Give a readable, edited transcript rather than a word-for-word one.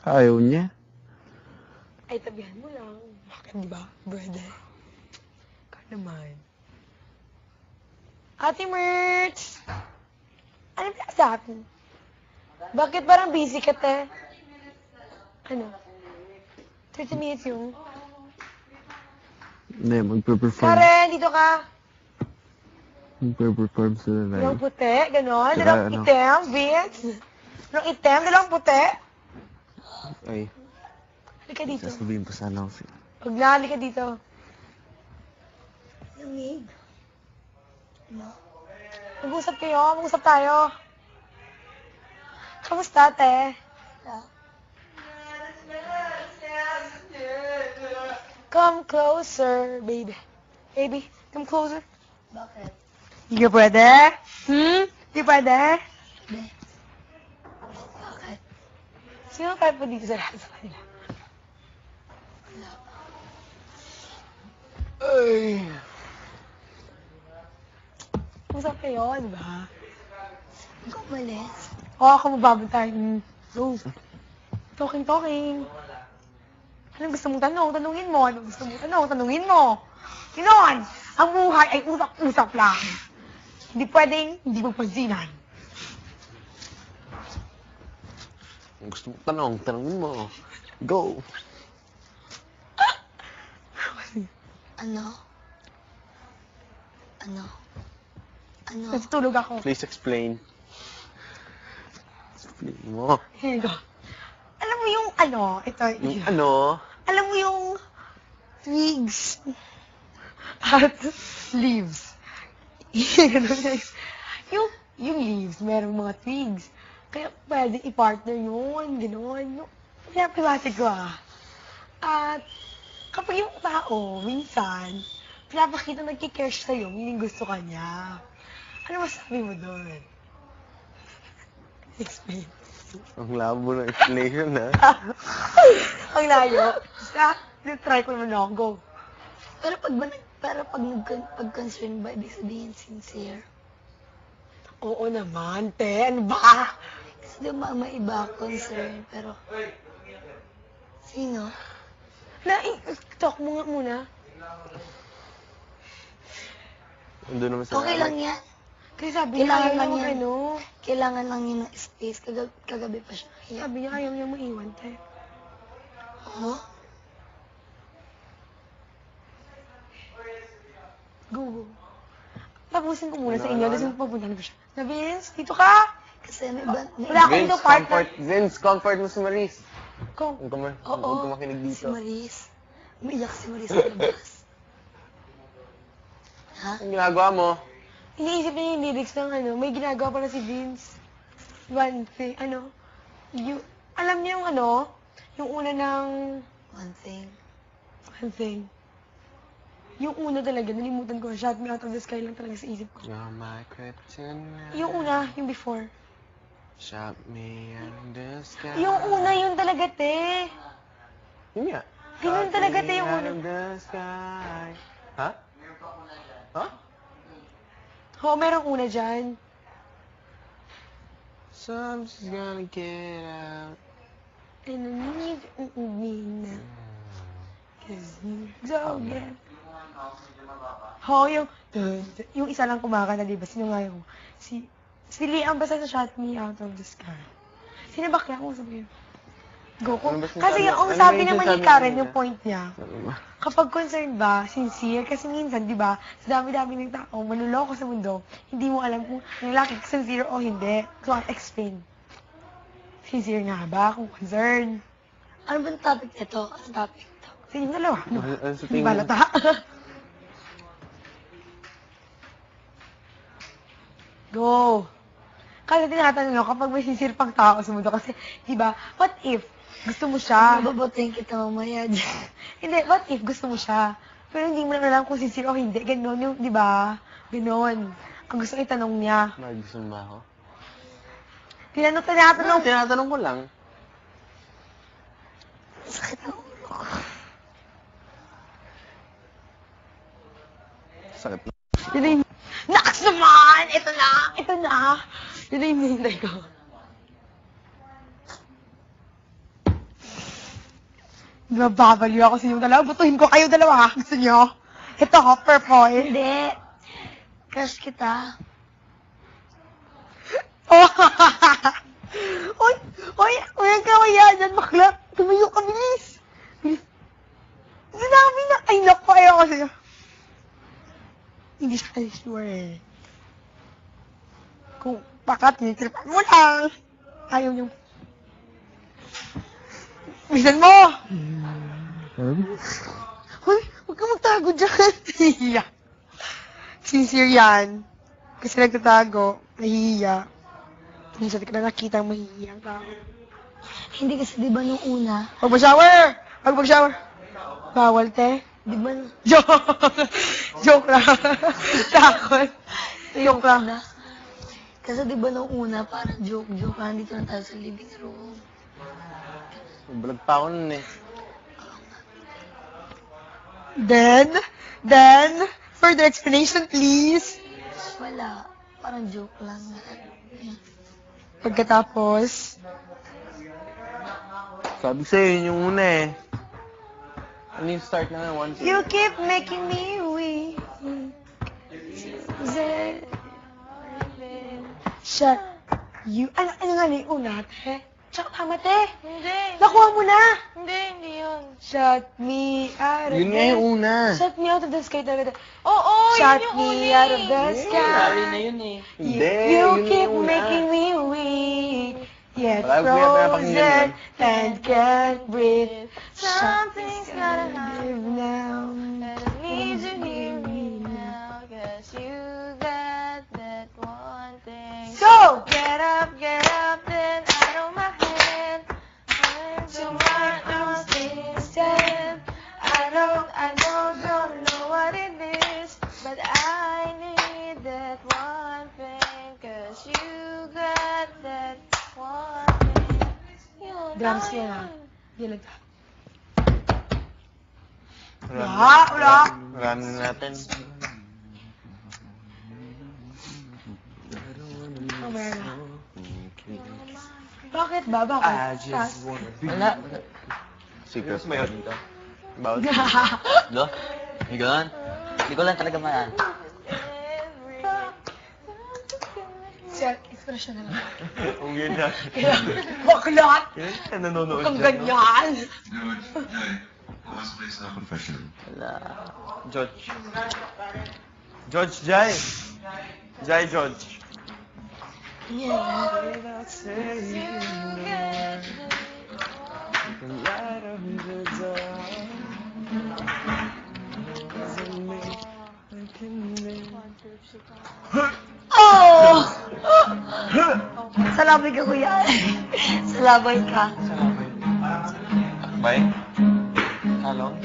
Ayaw niya. Ay, tabihan mo lang. Bakit, di ba? Brother. Ikaw naman. Ate Merch! Ano ba sa akin? Bakit parang busy ka, te? Ano? 30 minutes yung... Hindi, magpe-perform. Karen, dito ka. Magpe-perform sila Dalawang live. puti, gano'n. Saka Dalawang ano? item, Vince. Dalawang item, dalawang puti. Ay, Halika dito. sasabihin pa sana ako sa'yo. Huwag na, halika dito. Lamig. Ano? Mag-usap kayo, mag-usap tayo. Kamusta, te? Come closer, baby. Baby, come closer. Bakit? Hindi ka pwede? Hindi pwede? Bakit? Sino ang type mo dito sa lahat sa kanila? Ay! Usap kayo, di ba? Huwag ka umalis. Oo, ako mababantay. Go. Talking. Anong gusto mong tanong? Tanungin mo. Anong gusto mong tanong? Tanungin mo. Ganon! Ang buhay ay usap-usap lang. Hindi pwedeng hindi magpansinan. Kung gusto mo tanongin mo. Go! Ano? Ano? Ano? Natutulog ako. Please explain. Explain mo. Here you go. Alam mo yung ano, ito. Yung ano? Alam mo yung twigs at leaves. yung leaves, merong mga twigs. Kaya pwede i-partner yun, gano'n. Kaya pinapatik ko At kapag yung tao, minsan, pinapakita nagkikare sa'yo, meaning gusto ka niya. Ano masabi mo doon? Explain. Ang labo ng explanation, ha? Ang layo. Try ko naman ako. Go. Pero pag concerned ba, ibig sabihin sincere? Oo naman, te. Ano ba? Kasi di ba may iba concern, pero... Sino? Talk mo nga muna. Andun naman sa Okay lang yan. Kasi sabi niya, ayaw Kailangan niya lang mag yan. ano. Kailangan lang yun ng space. Kagabi pa siya. Kaya, Sabi niya, ayaw niya maiwan, te. oh, Go. Tapusin ko muna Ano, sa inyo. ano, Tapos ano? pupunta na ba siya? Na, Vince, dito ka! kasi may iba... Wala ako dito, partner. Comfort mo si Maris. Kung, Huwag Oo, ka makinig si dito. Maris. Umiiyak si Maris sa labas. Ha? Ang ginagawa mo? iniisip niya yung lyrics ng ano, may ginagawa pala si Vince. One thing, ano, alam niya yung ano, yung una ng, One thing. one thing. Yung una talaga, nalimutan ko, Shot Me Out of the Sky lang talaga sa isip ko. You're my kryptonite. Yung una, yung before. Shot me in the sky. Yung una, yun talaga, te. Yun nga. Ganun talaga, te, yung Shot me una. out of the sky. Ha? Ha? Oo, merong una dyan. So I'm just gonna get out. And I need me na. Cause you don't get... Oo, yung isa lang kumakanta, di ba? Sino nga yung... Si Liam basta sa Shot Me Out of the Sky. Sino ba kaya kung sabihin? Go ko. Ano ba sinasabi? Kasi yung Ano ba sabi yung naman ni sinasabi Karen, niya? yung point niya, Ano ba? kapag concerned ba, sincere, kasi minsan, di ba, sa dami-dami ng tao, manuloko sa mundo, hindi mo alam kung lalaki sincere o hindi. So, I'll explain. Sincere nga ba kung concerned? Ano ba ang topic nito? Ano topic ito? Sa inyong dalawa, no? Ano sa Hindi tingin mo? balata. Go! Kasi tinatanong ako kapag may sincere pang tao sa mundo, kasi, di ba, what if gusto mo siya? Babatiin kita mamaya dyan. Hindi, what if gusto mo siya? Pero hindi mo na alam kung sincere o hindi. Ganon yung, di ba? Ganon. Ang gusto itanong niya. Mahal gusto mo ba ako? Tinatanong. Tinatanong ko lang. Sakit ang ulo ko. Sakit na. Yun na yung... Naks naman! Ito na! Ito na! Yun na yung hinihintay ko. Nababaliw ako sa inyo dalawa. Butuhin ko kayo dalawa. Gusto nyo? Ito, purple. Hindi. Crush kita. Oh! Uy! Uy! Uy, ang kawaya dyan, bakla. Tumayo ka, bilis. Bilis. Sinabi na. Ay, naku, ayaw ko sa'yo. Hindi siya kasi sure eh. Kung bakat, nitiripan mo lang. Ayaw niyong... Bisan mo! Uy, huwag ka magtago dyan. Nahihiya. Sincere yan. Kasi nagtatago, nahihiya. Minsan ka na nakita ang mahihiyang tao. Hindi kasi di ba nung una, Huwag mag-shower! Huwag mag-shower! Bawal, te. di ba Joke! Joke lang. Takot. Joke lang. na? Kasi di ba nung una, parang joke-joke lang, dito na tayo sa living room. Balag pa ako nun eh. Then, further explanation, please. Wala. Parang joke lang. Pagkatapos, Sabi sa'yo, yun yung una eh. Ano yung start na nga? 1, 2. you keep making me weak. Shut you. Ano nga na yung una, te? Tsaka tama, te. Hindi. Nakuha mo na. Hindi yun. Shut me out of Yun nga yung una. Shut me out of the sky talaga. Oo, Shut me out of the sky. yun eh. Hindi, You yun keep yung una. making me weak. Yet Wala, kuya, pinapakinggan frozen and can't breathe. Something's gotta Live now. But I need you hear me now, 'cause you got that one thing. Go! Get up, then out of my hand. To my arms instead. I don't know what it is, but I need that one thing, 'cause you got that one thing. Yun, Drums tama yan, ah. yun. Yan lang. Wala. Wala. Run na natin. Mamaya na. Bakit ba? Bakit? Wala. Secret ba yun? Bawal. Lo? May ganun? Hindi ko lang talaga maan. Self-expression na lang. Kung yun na. Baklat! Yan, nanonood Kung dyan, no? ganyan! Wala. George. George, Jai. Jai, George. Oh! Salabay ka, kuya. Salabay ka. Bye. Talong.